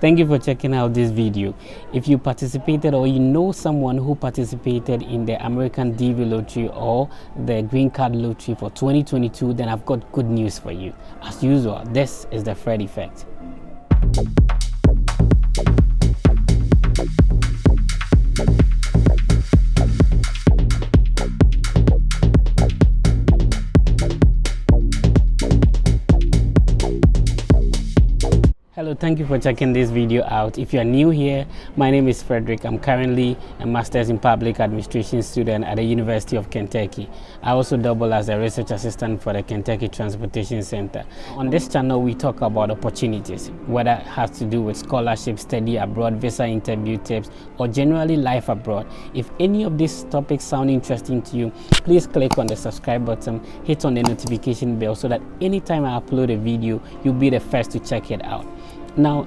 Thank you for checking out this video. If you participated or you know someone who participated in the American DV Lottery or the Green Card Lottery for 2022, then I've got good news for you. As usual, this is the Fred Effect. Hello, thank you for checking this video out. If you are new here, my name is Frederick. I'm currently a Master's in Public Administration student at the University of Kentucky. I also double as a research assistant for the Kentucky Transportation Center. On this channel, we talk about opportunities, whether it has to do with scholarship, study abroad, visa interview tips, or generally life abroad. If any of these topics sound interesting to you, please click on the subscribe button, hit on the notification bell so that anytime I upload a video, you'll be the first to check it out. Now,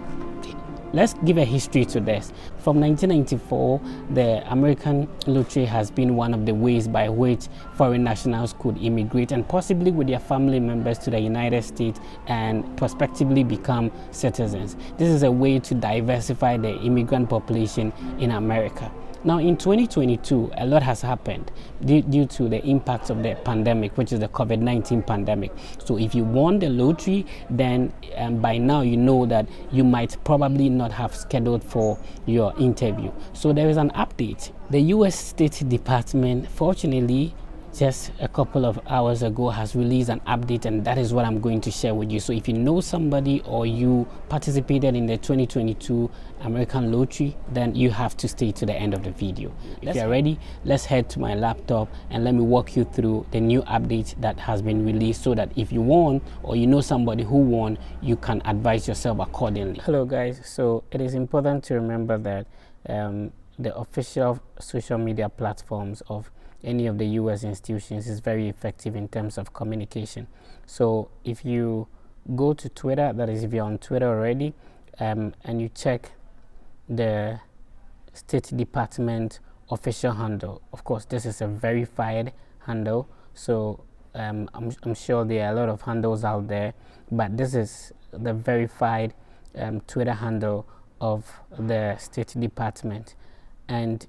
let's give a history to this. From 1994, the American lottery has been one of the ways by which foreign nationals could immigrate and possibly with their family members to the United States and prospectively become citizens. This is a way to diversify the immigrant population in America. Now, in 2022, a lot has happened due to the impact of the pandemic, which is the COVID-19 pandemic. So if you won the lottery, then by now you know that you might probably not have scheduled for your interview. So there is an update. The U.S. State Department, fortunately, just a couple of hours ago has released an update, and that is what I'm going to share with you. So if you know somebody or you participated in the 2022 American lottery, then you have to stay to the end of the video. If you're ready, let's head to my laptop and let me walk you through the new update that has been released so that if you won or you know somebody who won, you can advise yourself accordingly. Hello guys, so it is important to remember that the official social media platforms of any of the US institutions is very effective in terms of communication. So if you go to Twitter, that is if you're on Twitter already, and you check the State Department official handle, of course this is a verified handle, so I'm sure there are a lot of handles out there, but this is the verified Twitter handle of the State Department. And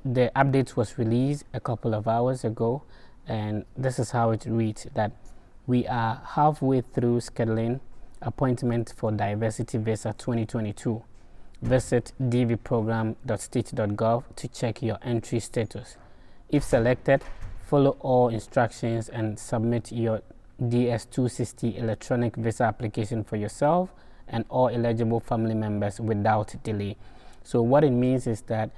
the update was released a couple of hours ago, and this is how it reads: that we are halfway through scheduling appointment for diversity visa 2022. Visit dvprogram.state.gov to check your entry status. If selected, follow all instructions and submit your DS-260 electronic visa application for yourself and all eligible family members without delay. So what it means is that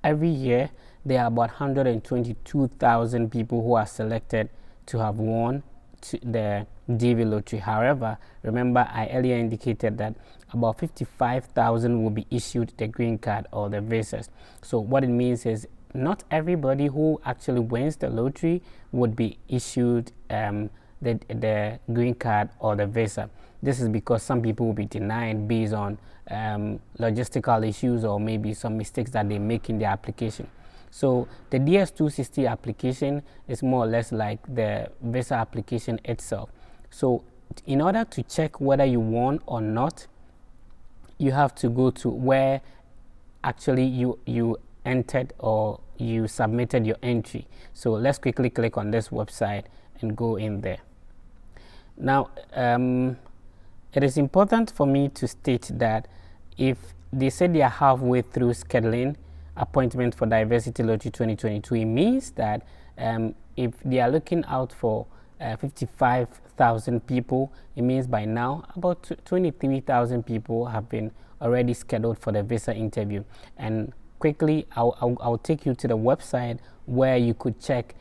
every year, there are about 122,000 people who are selected to have won the DV Lottery. However, remember I earlier indicated that about 55,000 will be issued the green card or the visas. So what it means is not everybody who actually wins the lottery would be issued the green card or the visa. This is because some people will be denied based on logistical issues or maybe some mistakes that they make in their application. So the DS-260 application is more or less like the visa application itself. So in order to check whether you won or not, you have to go to where actually you entered or you submitted your entry. So let's quickly click on this website and go in there. Now, it is important for me to state that if they said they are halfway through scheduling appointment for Diversity Lottery 2022, it means that if they are looking out for 55,000 people, it means by now about 23,000 people have been already scheduled for the visa interview. And quickly, I'll take you to the website where you could check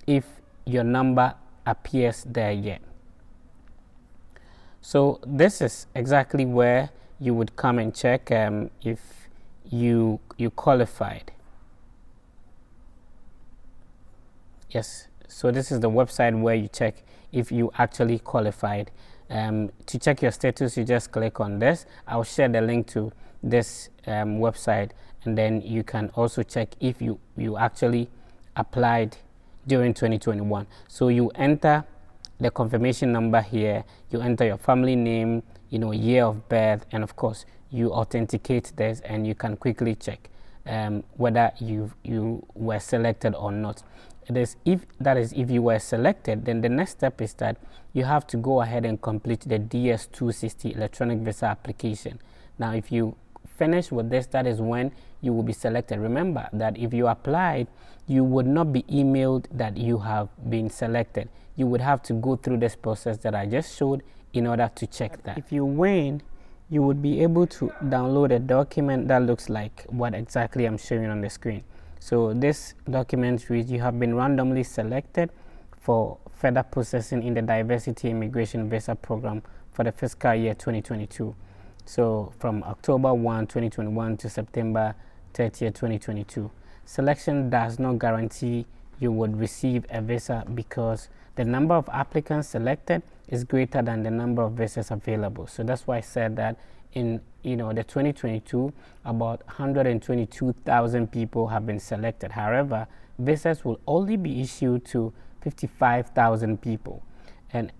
if your number appears there yet. So this is exactly where you would come and check if you qualified. Yes, so this is the website where you check if you actually qualified. To check your status, you just click on this. I'll share the link to this website, and then you can also check if you actually applied during 2021. So you enter the confirmation number here, you enter your family name, year of birth, and of course you authenticate this, and you can quickly check whether you were selected or not. If you were selected, then the next step is that you have to go ahead and complete the DS-260 electronic visa application. Now if you finish with this, that is when you will be selected. Remember that if you applied, you would not be emailed that you have been selected. You would have to go through this process that I just showed in order to check that. If you win, you would be able to download a document that looks like what exactly I'm showing on the screen. So this document reads, you have been randomly selected for further processing in the Diversity Immigration Visa Program for the fiscal year 2022. So from October 1, 2021 to September 30, 2022. Selection does not guarantee you would receive a visa because the number of applicants selected is greater than the number of visas available. So that's why I said that in the 2022, about 122,000 people have been selected. However, visas will only be issued to 55,000 people. And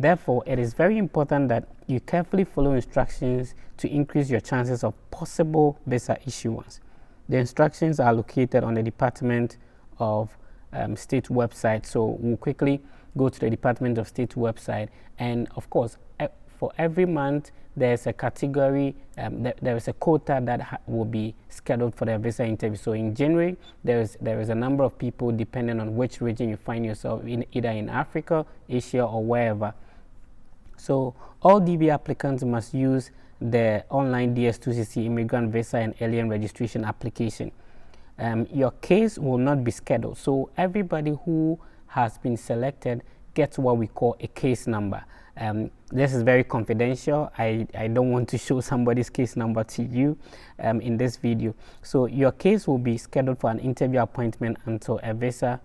therefore, it is very important that you carefully follow instructions to increase your chances of possible visa issuance. The instructions are located on the Department of State website. So we'll quickly go to the Department of State website, and of course, for every month there's a category, there is a quota that will be scheduled for the visa interview. So in January, there is a number of people depending on which region you find yourself in, either in Africa, Asia, or wherever. So all DV applicants must use the online DS-260 immigrant visa and alien registration application. Your case will not be scheduled. So everybody who has been selected gets what we call a case number. This is very confidential. I don't want to show somebody's case number to you in this video. So your case will be scheduled for an interview appointment until a visa.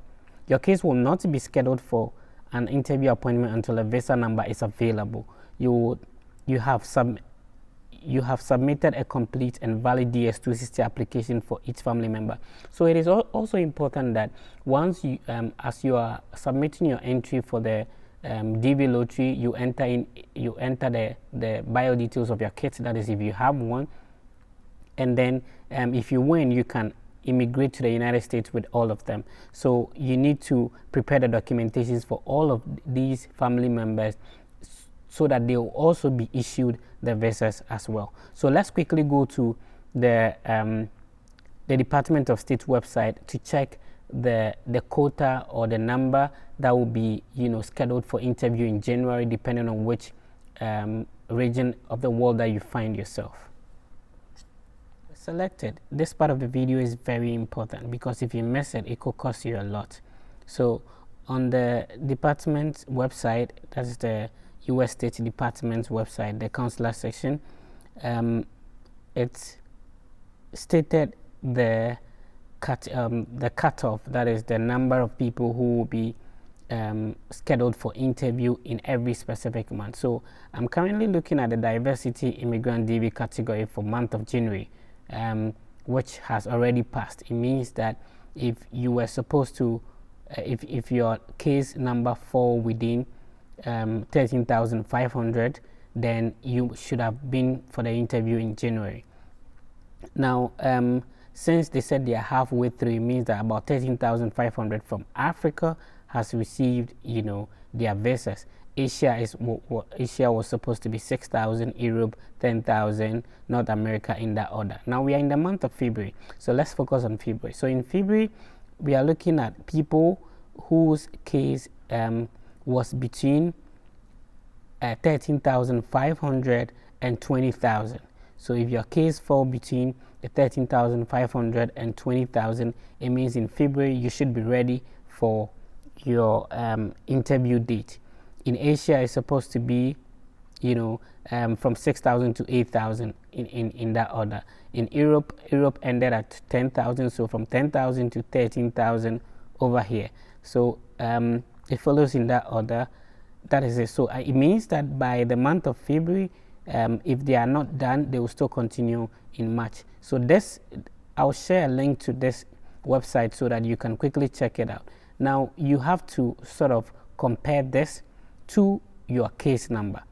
Your case will not be scheduled for an interview appointment until a visa number is available. You have submitted a complete and valid DS-260 application for each family member. So it is also important that once you, as you are submitting your entry for the DV lottery, you enter the bio details of your kids. That is, if you have one, and then if you win, you can immigrate to the United States with all of them. So you need to prepare the documentations for all of these family members, so that they will also be issued the visas as well. So let's quickly go to the Department of State website to check the quota or the number that will be scheduled for interview in January, depending on which region of the world that you find yourself. Selected. This part of the video is very important because if you miss it, it could cost you a lot. So on the department website, that is the U.S. State Department's website, the Consular Section, it's stated the cutoff, that is the number of people who will be scheduled for interview in every specific month. So I'm currently looking at the Diversity Immigrant DV category for month of January, which has already passed. It means that if you were supposed to, if your case number fall within 13,500, then you should have been for the interview in January. Now, since they said they are halfway through, it means that about 13,500 from Africa has received, their visas. Asia was supposed to be 6,000, Europe 10,000, North America in that order. Now we are in the month of February, so let's focus on February. So in February, we are looking at people whose case was between 13,500 and 20,000. So if your case fall between the 13,500 and 20,000, it means in February you should be ready for your interview date. In Asia, it's supposed to be, from 6,000 to 8,000 in that order. In Europe ended at 10,000, so from 10,000 to 13,000 over here. So it follows in that order. That is it. So it means that by the month of February, if they are not done, they will still continue in March. So this, I'll share a link to this website so that you can quickly check it out. Now you have to sort of compare this to your case number.